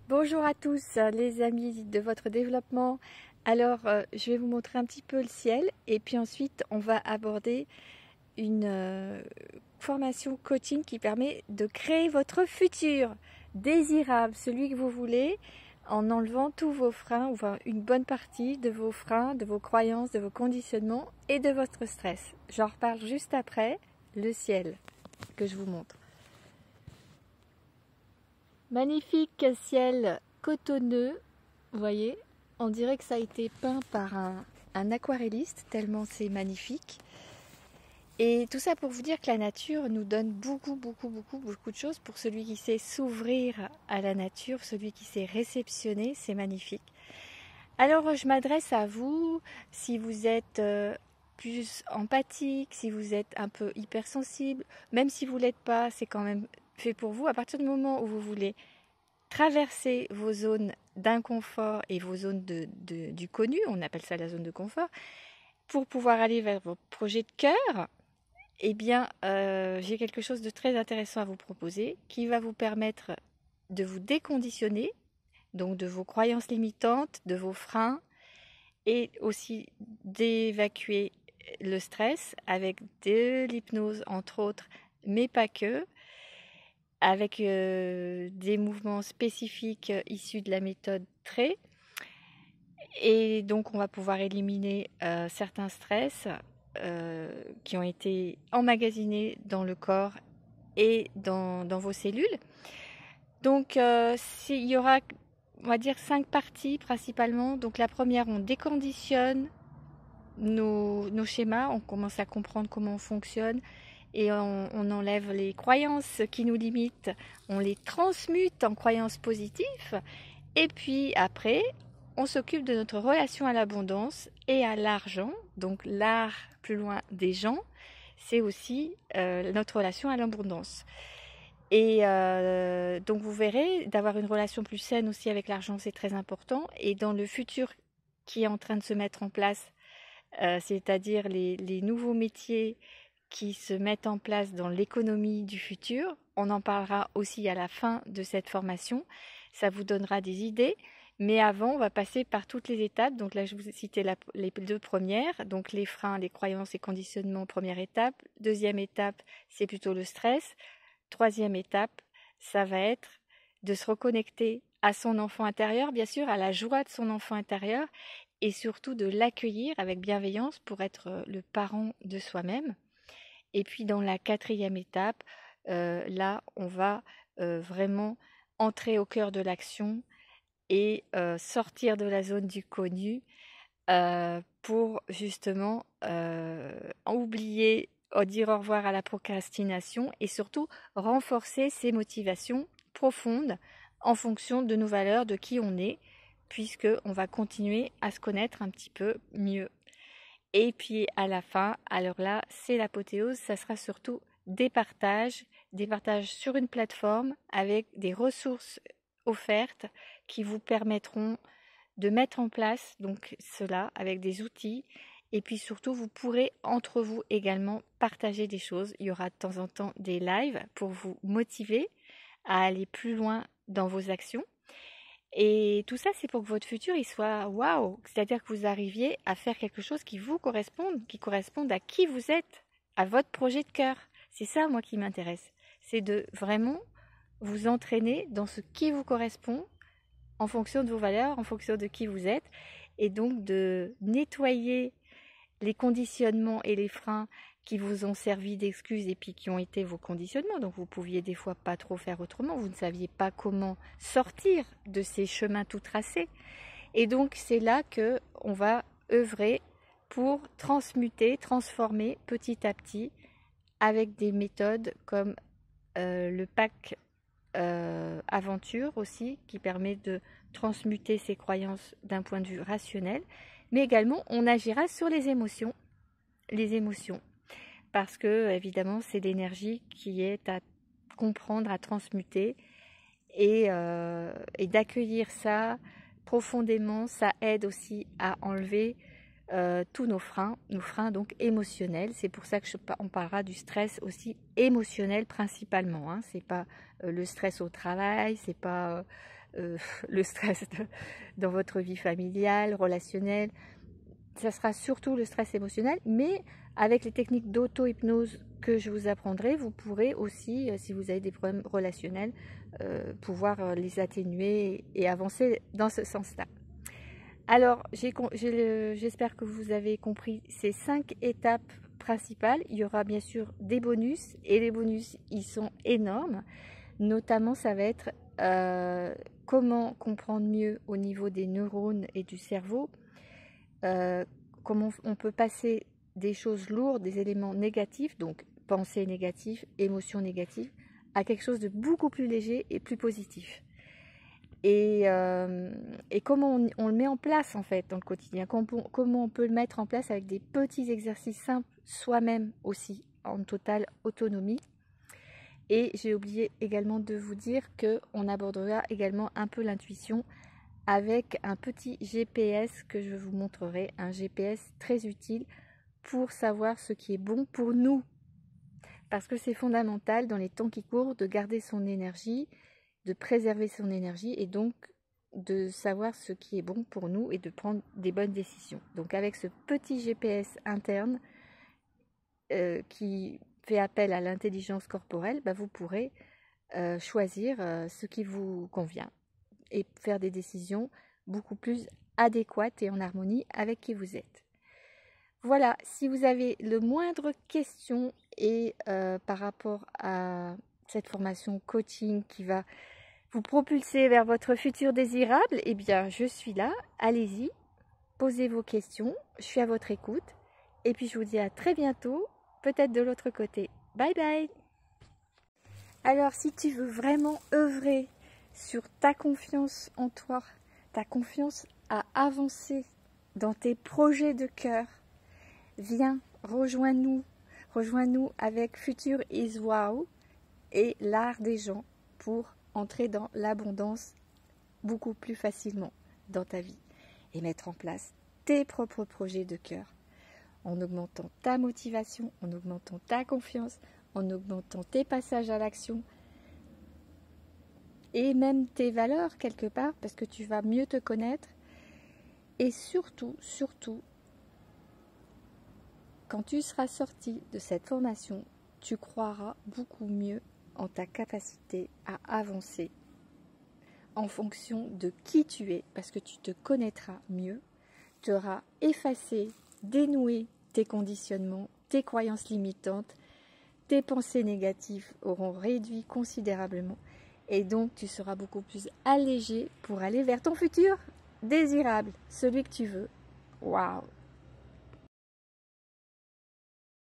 Bonjour à tous les amis de votre développement. Alors je vais vous montrer un petit peu le ciel et puis ensuite on va aborder une formation coaching qui permet de créer votre futur désirable, celui que vous voulez, en enlevant tous vos freins, ou enfin une bonne partie de vos freins, de vos croyances, de vos conditionnements et de votre stress. J'en reparle juste après le ciel que je vous montre. Magnifique ciel cotonneux, vous voyez, on dirait que ça a été peint par un aquarelliste, tellement c'est magnifique. Et tout ça pour vous dire que la nature nous donne beaucoup de choses. Pour celui qui sait s'ouvrir à la nature, celui qui sait réceptionner, c'est magnifique. Alors je m'adresse à vous, si vous êtes plus empathique, si vous êtes un peu hypersensible, même si vous ne l'êtes pas, c'est quand même fait pour vous. À partir du moment où vous voulez traverser vos zones d'inconfort et vos zones du connu, on appelle ça la zone de confort, pour pouvoir aller vers vos projets de cœur, eh bien, j'ai quelque chose de très intéressant à vous proposer qui va vous permettre de vous déconditionner, donc de vos croyances limitantes, de vos freins, et aussi d'évacuer le stress avec de l'hypnose, entre autres, mais pas que, avec des mouvements spécifiques issus de la méthode TRE. Et donc, on va pouvoir éliminer certains stress qui ont été emmagasinés dans le corps et dans vos cellules. Donc, il y aura, on va dire, 5 parties principalement. Donc, la première, on déconditionne nos schémas, on commence à comprendre comment on fonctionne et on enlève les croyances qui nous limitent, on les transmute en croyances positives. Et puis après, on s'occupe de notre relation à l'abondance et à l'argent. Donc l'art plus loin des gens, c'est aussi notre relation à l'abondance. Et donc vous verrez, d'avoir une relation plus saine aussi avec l'argent, c'est très important. Et dans le futur qui est en train de se mettre en place, c'est-à-dire les nouveaux métiers qui se mettent en place dans l'économie du futur, on en parlera aussi à la fin de cette formation. Ça vous donnera des idées. Mais avant, on va passer par toutes les étapes. Donc là, je vous ai cité les 2 premières. Donc les freins, les croyances et conditionnements, première étape. Deuxième étape, c'est plutôt le stress. Troisième étape, ça va être de se reconnecter à son enfant intérieur, bien sûr, à la joie de son enfant intérieur, et surtout de l'accueillir avec bienveillance pour être le parent de soi-même. Et puis dans la quatrième étape, là, on va vraiment entrer au cœur de l'action et sortir de la zone du connu pour justement oublier, dire au revoir à la procrastination et surtout renforcer ses motivations profondes en fonction de nos valeurs, de qui on est, puisqu'on va continuer à se connaître un petit peu mieux. Et puis à la fin, alors là, c'est l'apothéose, ça sera surtout des partages sur une plateforme avec des ressources offertes qui vous permettront de mettre en place donc cela avec des outils. Et puis surtout, vous pourrez entre vous également partager des choses. Il y aura de temps en temps des lives pour vous motiver à aller plus loin dans vos actions. Et tout ça, c'est pour que votre futur, il soit waouh, c'est-à-dire que vous arriviez à faire quelque chose qui vous corresponde, qui corresponde à qui vous êtes, à votre projet de cœur. C'est ça, moi, qui m'intéresse. C'est de vraiment vous entraîner dans ce qui vous correspond en fonction de vos valeurs, en fonction de qui vous êtes, et donc de nettoyer les conditionnements et les freins qui vous ont servi d'excuses et puis qui ont été vos conditionnements. Donc vous pouviez des fois pas trop faire autrement, vous ne saviez pas comment sortir de ces chemins tout tracés. Et donc c'est là que on va œuvrer pour transmuter, transformer petit à petit avec des méthodes comme le pack aventure aussi, qui permet de transmuter ses croyances d'un point de vue rationnel, mais également on agira sur les émotions, parce que évidemment c'est l'énergie qui est à comprendre, à transmuter et d'accueillir ça profondément. Ça aide aussi à enlever tous nos freins donc émotionnels. C'est pour ça que on parlera du stress aussi émotionnel principalement, hein. C'est pas le stress au travail, c'est pas le stress dans votre vie familiale, relationnelle. Ça sera surtout le stress émotionnel, mais avec les techniques d'auto-hypnose que je vous apprendrai, vous pourrez aussi, si vous avez des problèmes relationnels, pouvoir les atténuer et avancer dans ce sens-là. Alors, j'espère que vous avez compris ces 5 étapes principales. Il y aura bien sûr des bonus, et les bonus, ils sont énormes. Notamment, ça va être comment comprendre mieux au niveau des neurones et du cerveau, comment on peut passer des choses lourdes, des éléments négatifs, donc pensées négatives, émotions négatives, à quelque chose de beaucoup plus léger et plus positif. Et comment on le met en place en fait dans le quotidien, comment on peut le mettre en place avec des petits exercices simples, soi-même aussi, en totale autonomie. Et j'ai oublié également de vous dire qu'on abordera également un peu l'intuition avec un petit GPS que je vous montrerai, un GPS très utile pour savoir ce qui est bon pour nous. Parce que c'est fondamental dans les temps qui courent de garder son énergie, de préserver son énergie et donc de savoir ce qui est bon pour nous et de prendre des bonnes décisions. Donc avec ce petit GPS interne qui fait appel à l'intelligence corporelle, vous pourrez choisir ce qui vous convient et faire des décisions beaucoup plus adéquates et en harmonie avec qui vous êtes. Voilà, si vous avez le moindre question et par rapport à cette formation coaching qui va vous propulser vers votre futur désirable, eh bien je suis là, allez-y, posez vos questions, je suis à votre écoute et puis je vous dis à très bientôt, peut-être de l'autre côté. Bye bye. Alors si tu veux vraiment œuvrer sur ta confiance en toi, ta confiance à avancer dans tes projets de cœur, viens, rejoins-nous avec Future is Wow et l'art des gens pour entrer dans l'abondance beaucoup plus facilement dans ta vie et mettre en place tes propres projets de cœur en augmentant ta motivation, en augmentant ta confiance, en augmentant tes passages à l'action et même tes valeurs quelque part parce que tu vas mieux te connaître et surtout, quand tu seras sorti de cette formation, tu croiras beaucoup mieux en ta capacité à avancer en fonction de qui tu es, parce que tu te connaîtras mieux, tu auras effacé, dénoué tes conditionnements, tes croyances limitantes, tes pensées négatives auront réduit considérablement et donc tu seras beaucoup plus allégé pour aller vers ton futur désirable, celui que tu veux. Waouh!